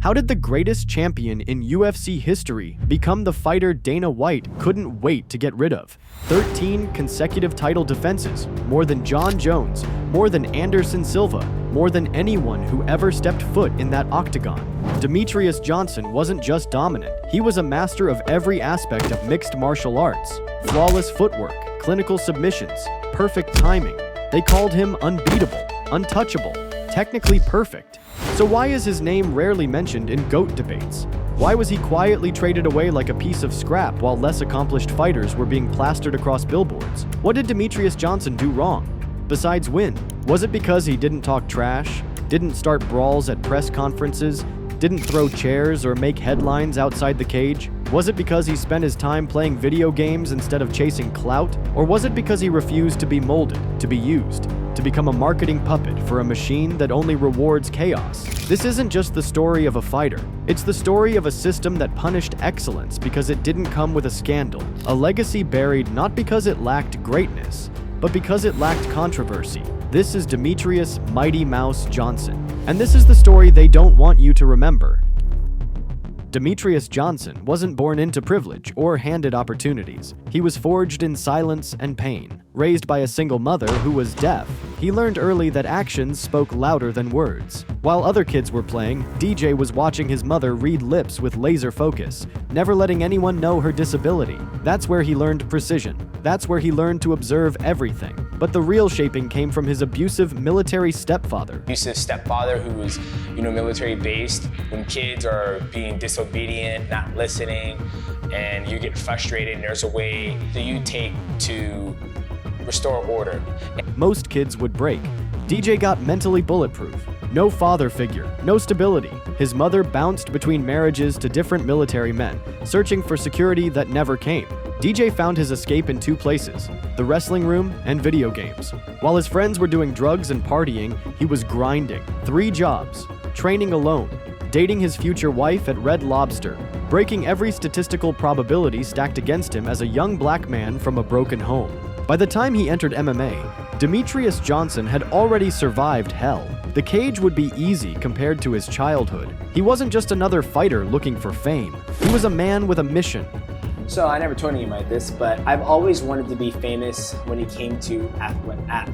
How did the greatest champion in UFC history become the fighter Dana White couldn't wait to get rid of? 13 consecutive title defenses, more than John Jones, more than Anderson Silva, more than anyone who ever stepped foot in that octagon. Demetrious Johnson wasn't just dominant, he was a master of every aspect of mixed martial arts. Flawless footwork, clinical submissions, perfect timing. They called him unbeatable, untouchable, technically perfect. So why is his name rarely mentioned in GOAT debates? Why was he quietly traded away like a piece of scrap while less accomplished fighters were being plastered across billboards? What did Demetrious Johnson do wrong? Besides win, was it because he didn't talk trash, didn't start brawls at press conferences, didn't throw chairs or make headlines outside the cage? Was it because he spent his time playing video games instead of chasing clout? Or was it because he refused to be molded, to be used, to become a marketing puppet for a machine that only rewards chaos? This isn't just the story of a fighter. It's the story of a system that punished excellence because it didn't come with a scandal. A legacy buried not because it lacked greatness, but because it lacked controversy. This is Demetrious Mighty Mouse Johnson. And this is the story they don't want you to remember. Demetrious Johnson wasn't born into privilege or handed opportunities. He was forged in silence and pain. Raised by a single mother who was deaf, he learned early that actions spoke louder than words. While other kids were playing, DJ was watching his mother read lips with laser focus, never letting anyone know her disability. That's where he learned precision. That's where he learned to observe everything. But the real shaping came from his abusive military stepfather. Abusive stepfather who was, military based. When kids are being disobedient, not listening, and you get frustrated, and there's a way that you take to restore order. Most kids would break. DJ got mentally bulletproof. No father figure, no stability. His mother bounced between marriages to different military men, searching for security that never came. DJ found his escape in two places, the wrestling room and video games. While his friends were doing drugs and partying, he was grinding. 3 jobs, training alone, dating his future wife at Red Lobster, breaking every statistical probability stacked against him as a young black man from a broken home. By the time he entered MMA, Demetrious Johnson had already survived hell. The cage would be easy compared to his childhood. He wasn't just another fighter looking for fame. He was a man with a mission. So I never told anyone like this, but I've always wanted to be famous when it came to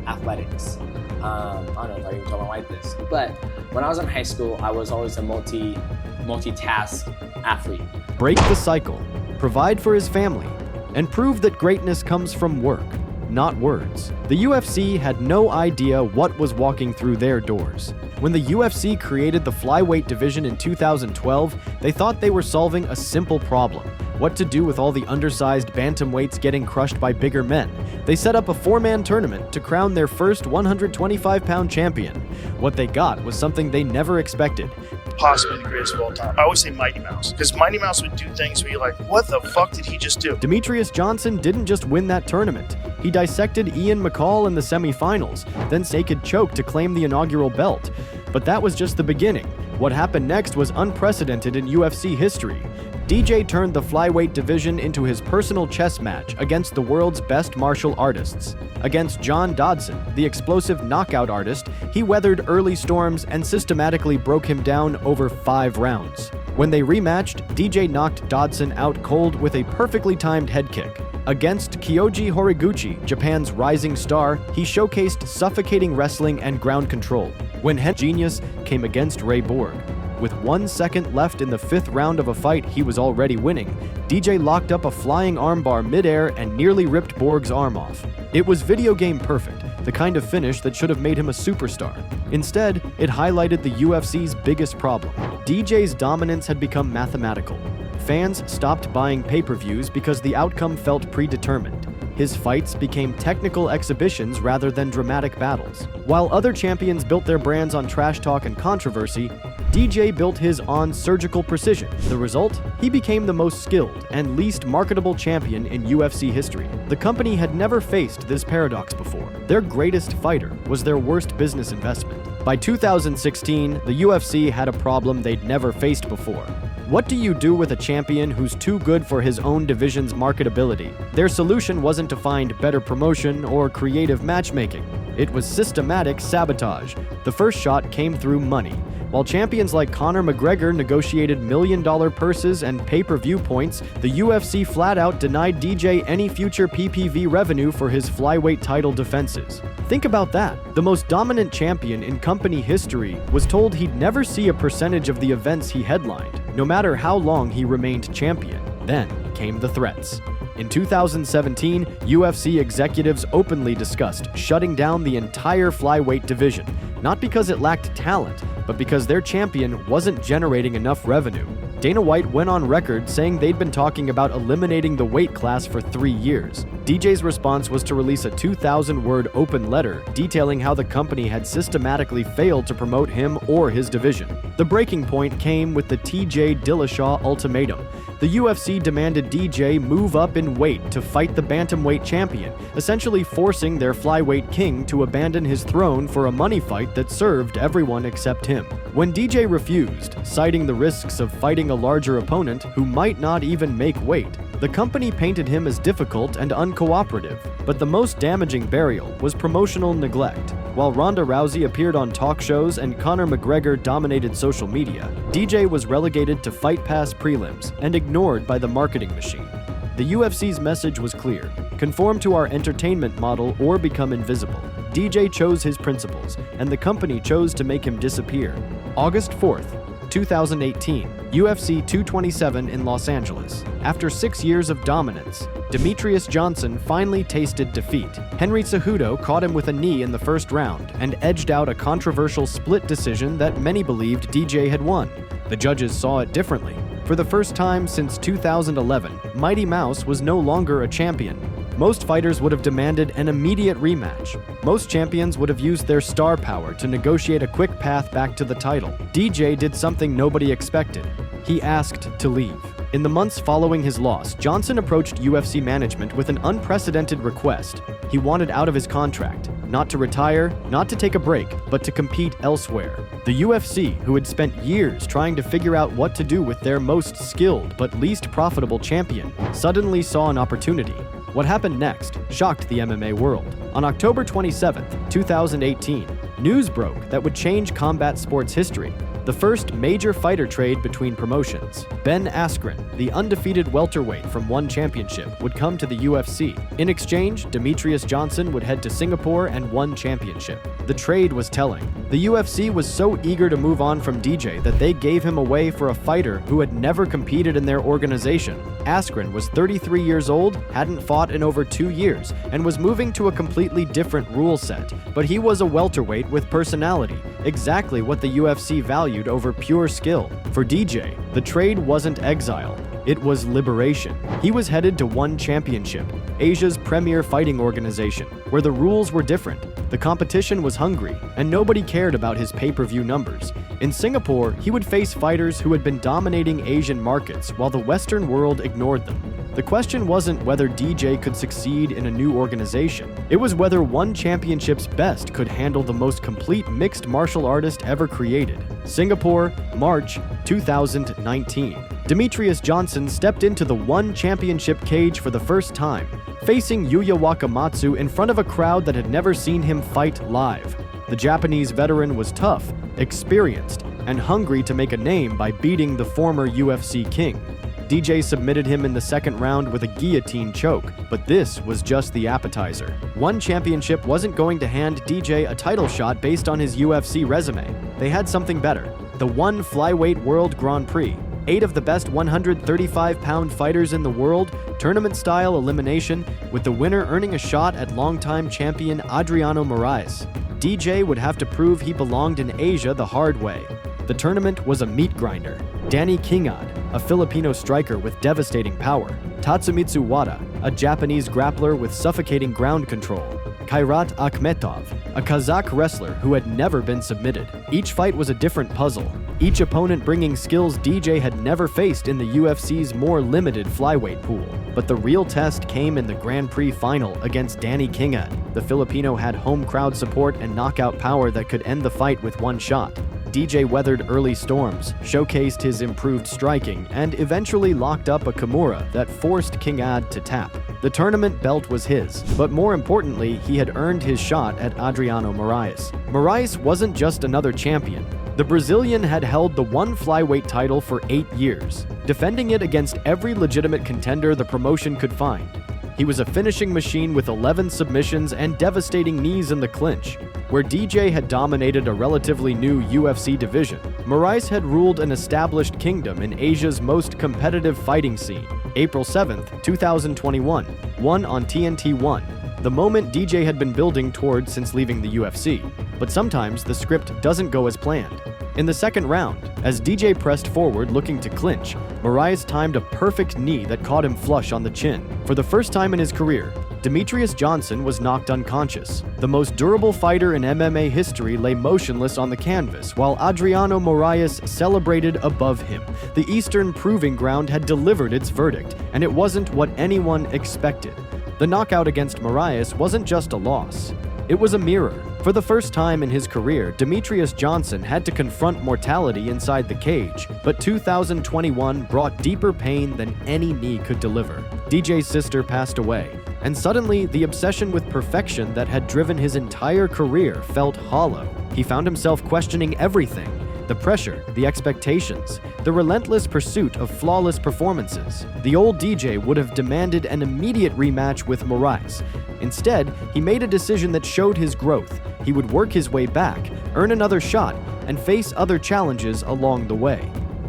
athletics. I don't know if I even told my wife this, but when I was in high school, I was always a multitask athlete. Break the cycle, provide for his family, and prove that greatness comes from work, not words. The UFC had no idea what was walking through their doors. When the UFC created the flyweight division in 2012, they thought they were solving a simple problem: what to do with all the undersized bantamweights getting crushed by bigger men. They set up a 4-man tournament to crown their first 125-pound champion. What they got was something they never expected. Possibly the greatest of all time. I always say Mighty Mouse, because Mighty Mouse would do things where you're like, what the fuck did he just do? Demetrious Johnson didn't just win that tournament. He dissected Ian McCall in the semifinals, then naked choke to claim the inaugural belt. But that was just the beginning. What happened next was unprecedented in UFC history. DJ turned the flyweight division into his personal chess match against the world's best martial artists. Against John Dodson, the explosive knockout artist, he weathered early storms and systematically broke him down over 5 rounds. When they rematched, DJ knocked Dodson out cold with a perfectly timed head kick. Against Kyoji Horiguchi, Japan's rising star, he showcased suffocating wrestling and ground control. When Genius came against Ray Borg, with 1 second left in the 5th round of a fight he was already winning, DJ locked up a flying armbar midair and nearly ripped Borg's arm off. It was video game perfect, the kind of finish that should have made him a superstar. Instead, it highlighted the UFC's biggest problem. DJ's dominance had become mathematical. Fans stopped buying pay-per-views because the outcome felt predetermined. His fights became technical exhibitions rather than dramatic battles. While other champions built their brands on trash talk and controversy, DJ built his on surgical precision. The result? He became the most skilled and least marketable champion in UFC history. The company had never faced this paradox before. Their greatest fighter was their worst business investment. By 2016, the UFC had a problem they'd never faced before. What do you do with a champion who's too good for his own division's marketability? Their solution wasn't to find better promotion or creative matchmaking. It was systematic sabotage. The first shot came through money. While champions like Conor McGregor negotiated million-dollar purses and pay-per-view points, the UFC flat-out denied DJ any future PPV revenue for his flyweight title defenses. Think about that. The most dominant champion in company history was told he'd never see a percentage of the events he headlined, no matter how long he remained champion. Then came the threats. In 2017, UFC executives openly discussed shutting down the entire flyweight division, not because it lacked talent, but because their champion wasn't generating enough revenue. Dana White went on record saying they'd been talking about eliminating the weight class for 3 years. DJ's response was to release a 2,000-word open letter detailing how the company had systematically failed to promote him or his division. The breaking point came with the TJ Dillashaw ultimatum. The UFC demanded DJ move up in weight to fight the bantamweight champion, essentially forcing their flyweight king to abandon his throne for a money fight that served everyone except him. When DJ refused, citing the risks of fighting a larger opponent who might not even make weight, the company painted him as difficult and uncooperative. But the most damaging burial was promotional neglect. While Ronda Rousey appeared on talk shows and Conor McGregor dominated social media, DJ was relegated to Fight Pass prelims and ignored by the marketing machine. The UFC's message was clear: conform to our entertainment model or become invisible. DJ chose his principles, and the company chose to make him disappear. August 4th, 2018, UFC 227 in Los Angeles. After 6 years of dominance, Demetrious Johnson finally tasted defeat. Henry Cejudo caught him with a knee in the first round and edged out a controversial split decision that many believed DJ had won. The judges saw it differently. For the first time since 2011, Mighty Mouse was no longer a champion. Most fighters would have demanded an immediate rematch. Most champions would have used their star power to negotiate a quick path back to the title. DJ did something nobody expected. He asked to leave. In the months following his loss, Johnson approached UFC management with an unprecedented request. He wanted out of his contract, not to retire, not to take a break, but to compete elsewhere. The UFC, who had spent years trying to figure out what to do with their most skilled but least profitable champion, suddenly saw an opportunity. What happened next shocked the MMA world. On October 27, 2018, news broke that would change combat sports history. The first major fighter trade between promotions. Ben Askren, the undefeated welterweight from one championship, would come to the UFC. In exchange, Demetrious Johnson would head to Singapore and one championship. The trade was telling. The UFC was so eager to move on from DJ that they gave him away for a fighter who had never competed in their organization. Askren was 33 years old, hadn't fought in over 2 years, and was moving to a completely different rule set. But he was a welterweight with personality, exactly what the UFC valued over pure skill. For DJ, the trade wasn't exile, it was liberation. He was headed to one championship, Asia's premier fighting organization, where the rules were different. The competition was hungry, and nobody cared about his pay-per-view numbers. In Singapore, he would face fighters who had been dominating Asian markets while the Western world ignored them. The question wasn't whether DJ could succeed in a new organization. It was whether one championship's best could handle the most complete mixed martial artist ever created. Singapore, March 2019. Demetrious Johnson stepped into the one championship cage for the first time, facing Yuya Wakamatsu in front of a crowd that had never seen him fight live. The Japanese veteran was tough, experienced, and hungry to make a name by beating the former UFC king. DJ submitted him in the second round with a guillotine choke, but this was just the appetizer. One championship wasn't going to hand DJ a title shot based on his UFC resume. They had something better. The One Flyweight World Grand Prix. 8 of the best 135-pound fighters in the world, tournament-style elimination, with the winner earning a shot at longtime champion Adriano Moraes. DJ would have to prove he belonged in Asia the hard way. The tournament was a meat grinder. Danny Kingad, a Filipino striker with devastating power. Tatsumitsu Wada, a Japanese grappler with suffocating ground control. Kairat Akhmetov, a Kazakh wrestler who had never been submitted. Each fight was a different puzzle, each opponent bringing skills DJ had never faced in the UFC's more limited flyweight pool. But the real test came in the Grand Prix final against Danny Kingad. The Filipino had home crowd support and knockout power that could end the fight with one shot. DJ weathered early storms, showcased his improved striking, and eventually locked up a Kimura that forced Kingad to tap. The tournament belt was his, but more importantly, he had earned his shot at Adriano Moraes. Moraes wasn't just another champion. The Brazilian had held the one flyweight title for 8 years, defending it against every legitimate contender the promotion could find. He was a finishing machine with 11 submissions and devastating knees in the clinch. Where DJ had dominated a relatively new UFC division, Moraes had ruled an established kingdom in Asia's most competitive fighting scene. April 7th, 2021, won on TNT1, the moment DJ had been building toward since leaving the UFC. But sometimes the script doesn't go as planned. In the second round, as DJ pressed forward looking to clinch, Moraes timed a perfect knee that caught him flush on the chin. For the first time in his career, Demetrious Johnson was knocked unconscious. The most durable fighter in MMA history lay motionless on the canvas, while Adriano Moraes celebrated above him. The Eastern Proving Ground had delivered its verdict, and it wasn't what anyone expected. The knockout against Moraes wasn't just a loss. It was a mirror. For the first time in his career, Demetrious Johnson had to confront mortality inside the cage, but 2021 brought deeper pain than any knee could deliver. DJ's sister passed away, and suddenly the obsession with perfection that had driven his entire career felt hollow. He found himself questioning everything: the pressure, the expectations, the relentless pursuit of flawless performances. The old DJ would have demanded an immediate rematch with Moraes. Instead, he made a decision that showed his growth. He would work his way back, earn another shot, and face other challenges along the way.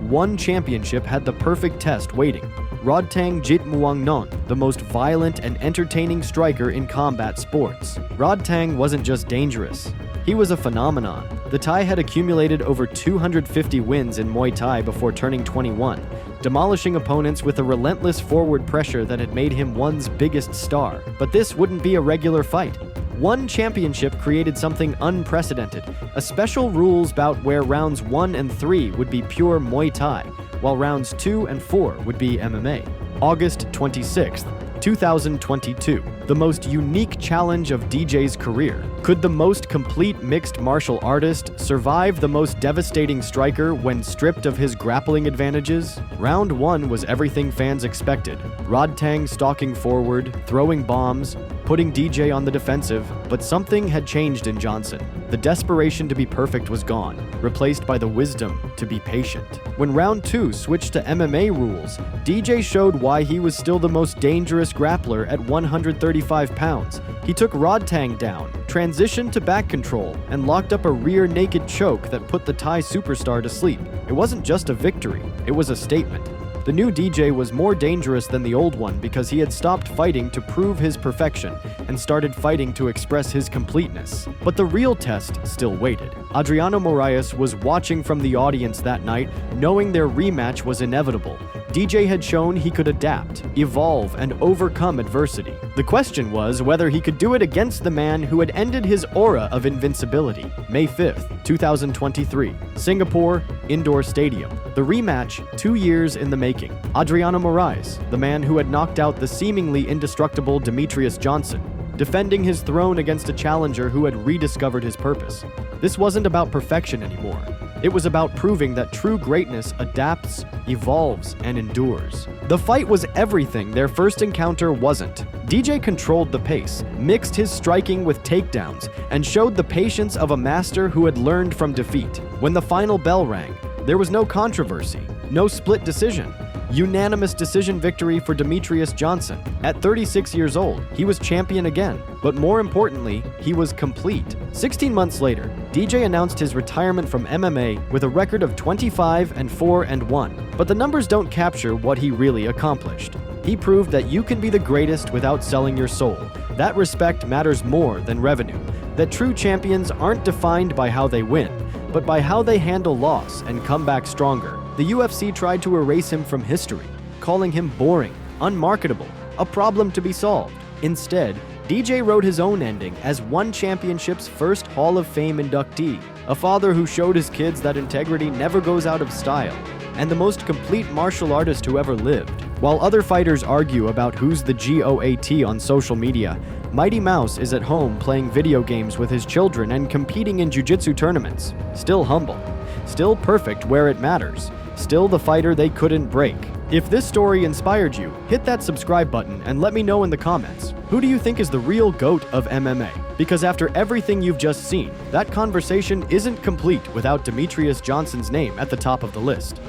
One championship had the perfect test waiting: Rodtang Jitmuangnon, the most violent and entertaining striker in combat sports. Rodtang wasn't just dangerous. He was a phenomenon. The Thai had accumulated over 250 wins in Muay Thai before turning 21, demolishing opponents with a relentless forward pressure that had made him one's biggest star. But this wouldn't be a regular fight. One championship created something unprecedented, a special rules bout where rounds 1 and 3 would be pure Muay Thai, while rounds 2 and 4 would be MMA. August 26th, 2022, the most unique challenge of DJ's career. Could the most complete mixed martial artist survive the most devastating striker when stripped of his grappling advantages? Round 1 was everything fans expected. Rodtang stalking forward, throwing bombs, putting DJ on the defensive, but something had changed in Johnson. The desperation to be perfect was gone, replaced by the wisdom to be patient. When round 2 switched to MMA rules, DJ showed why he was still the most dangerous grappler at 135 pounds. He took Rodtang down, transitioned to back control, and locked up a rear naked choke that put the Thai superstar to sleep. It wasn't just a victory, it was a statement. The new DJ was more dangerous than the old one because he had stopped fighting to prove his perfection and started fighting to express his completeness. But the real test still waited. Adriano Moraes was watching from the audience that night, knowing their rematch was inevitable. DJ had shown he could adapt, evolve, and overcome adversity. The question was whether he could do it against the man who had ended his aura of invincibility. May 5th, 2023, Singapore Indoor Stadium. The rematch, 2 years in the making. Adriano Moraes, the man who had knocked out the seemingly indestructible Demetrious Johnson, defending his throne against a challenger who had rediscovered his purpose. This wasn't about perfection anymore. It was about proving that true greatness adapts, evolves, and endures. The fight was everything their first encounter wasn't. DJ controlled the pace, mixed his striking with takedowns, and showed the patience of a master who had learned from defeat. When the final bell rang, there was no controversy, no split decision. Unanimous decision victory for Demetrious Johnson. At 36 years old, he was champion again, but more importantly, he was complete. 16 months later, DJ announced his retirement from MMA with a record of 25-4-1. But the numbers don't capture what he really accomplished. He proved that you can be the greatest without selling your soul. That respect matters more than revenue. That true champions aren't defined by how they win, but by how they handle loss and come back stronger. The UFC tried to erase him from history, calling him boring, unmarketable, a problem to be solved. Instead, DJ wrote his own ending as one championship's first Hall of Fame inductee, a father who showed his kids that integrity never goes out of style, and the most complete martial artist who ever lived. While other fighters argue about who's the GOAT on social media, Mighty Mouse is at home playing video games with his children and competing in jiu-jitsu tournaments. Still humble, still perfect where it matters, still the fighter they couldn't break. If this story inspired you, hit that subscribe button and let me know in the comments. Who do you think is the real GOAT of MMA? Because after everything you've just seen, that conversation isn't complete without Demetrious Johnson's name at the top of the list.